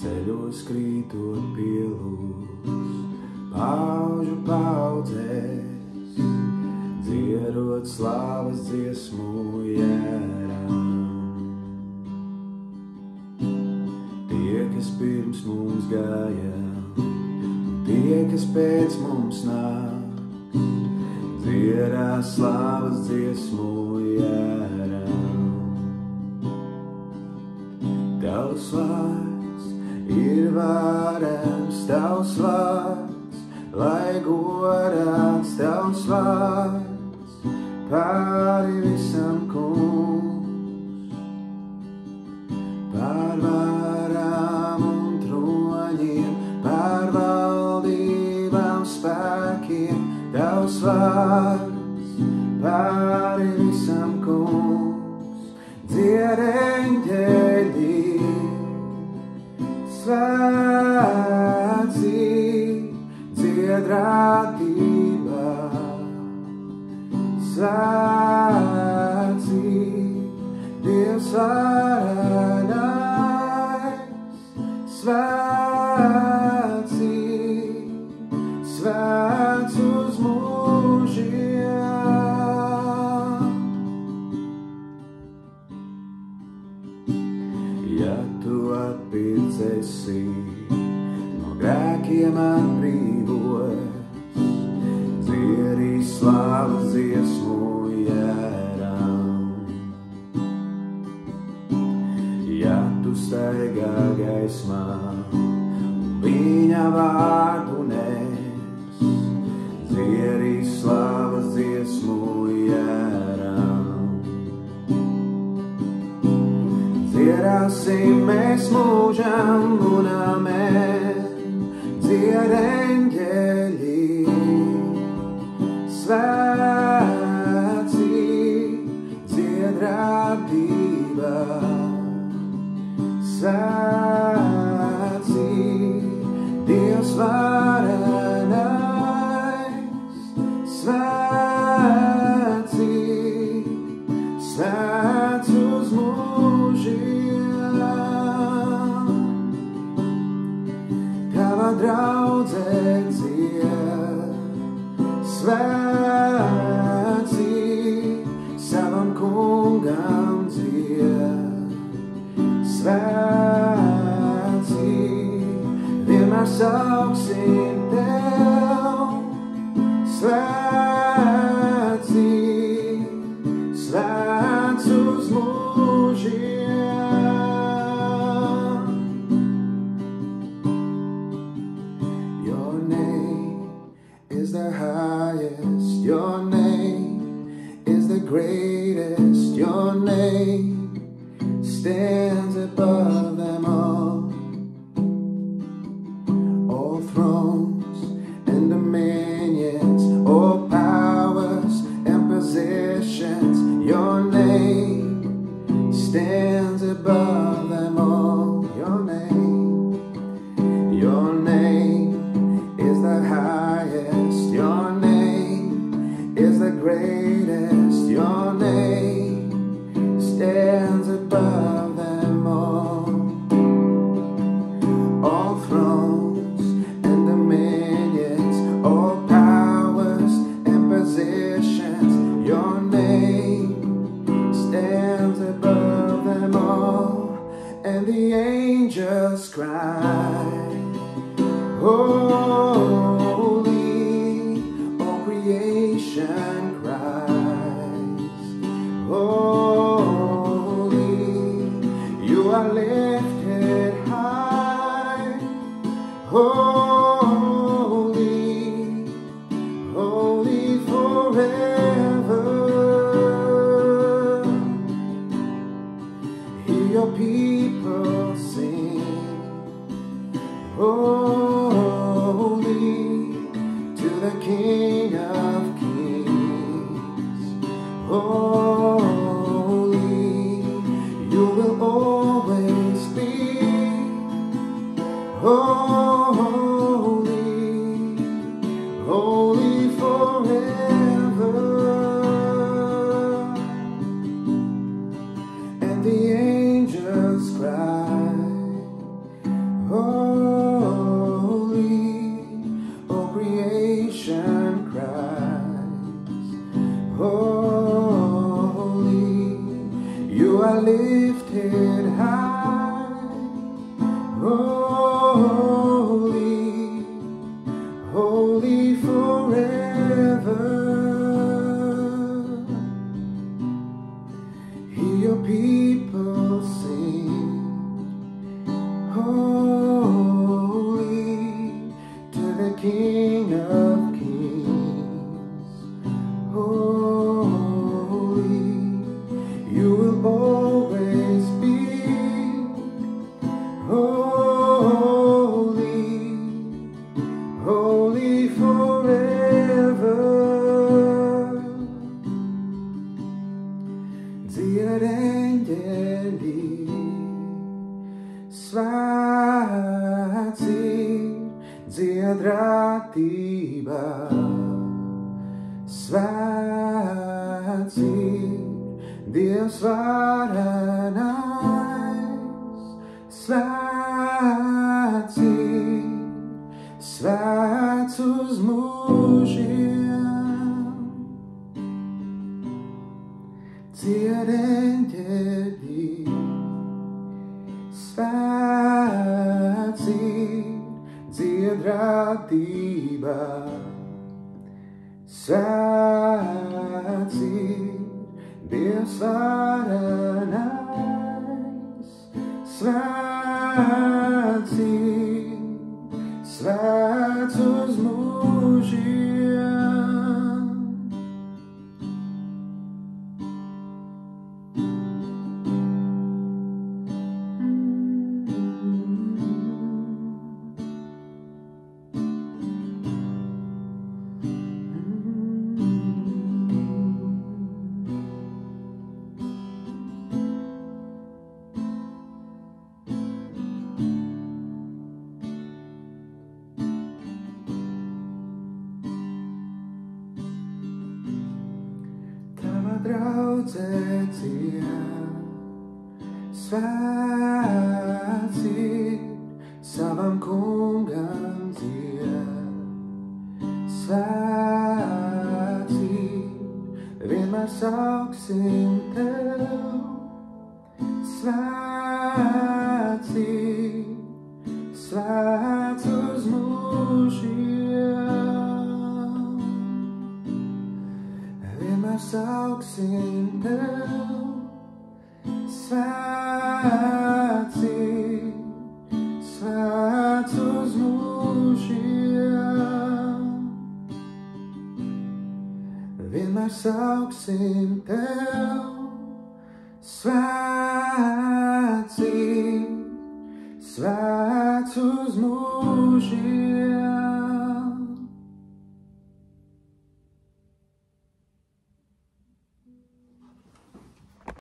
ceļos krītot pielūs, paužu paudzēs, dziedot slavas dziesmu jēram. Tie, kas pirms mums gāja, tie, kas pēc mums nāks, dziedās slavas dziesmu jēram. Tavs vārds ir varams, tavs vārds, lai godāts tavs vārds, pāri visam kungs, pār varām un troņiem, pār valdībām spēkiem, tavs vārds, pāri visam kungs, dzied eņģeļi, svētī, dzied radībā, svētī, Dievs varenais, svētī, svēts uz mūžiem. Ja tu atpircēsi, no grēkiem atbrīvos, dziedīs slavas dziesmu jēram. Ja tu staigā gaismā un viņa vārdu nes, dziedīs slavas dziesmu jēram. Dziedāsim mēs mūžam un amen, dzied eņģeļi, svētī, dzied radībā, svētī, Dievs varenais, svētī, svēts uz mūžiem. Tava draudzē dzied, svētī, savam kungam dzied, svētī, vienmēr sauksim tev, svētī, svēts uz mūžiem. Your name is the highest, your name is the greatest, your name stands above them all. All thrones and dominions, all powers and positions, your name stands above them all. Your name is the highest, your name is the greatest, your name stands above them all. All thrones and dominions, all powers and positions, your name stands above them all. And the angels cry, holy, all creation cries, holy, you are lifted high, holy, holy forever. Hear your people sing, holy, to the King of Kings, holy, you will always be, holy, holy forever. And the angels cry, holy, are lifted high, holy, holy forever. Hear your people sing, holy to the King of Kings. Holy, you will always be. Holy, holy forever. Zia angeli svaci, zia dratiba svaci, Dievs varenais svaci, svēts uz mūžiem. Dzied eņģeļi, svētī, dzied radība, svētī, Dievs varenais, svētī, svēts uz mūžiem. Draudzē dzied, svētī, savam kungam dzied, svētī, vienmēr sauksim tev, svētī, svēts uz mūžiem. Vienmēr sauksim tev, svētī, svēts uz mūžiem. Vienmēr sauksim tev, svētī, svēts uz mūžiem.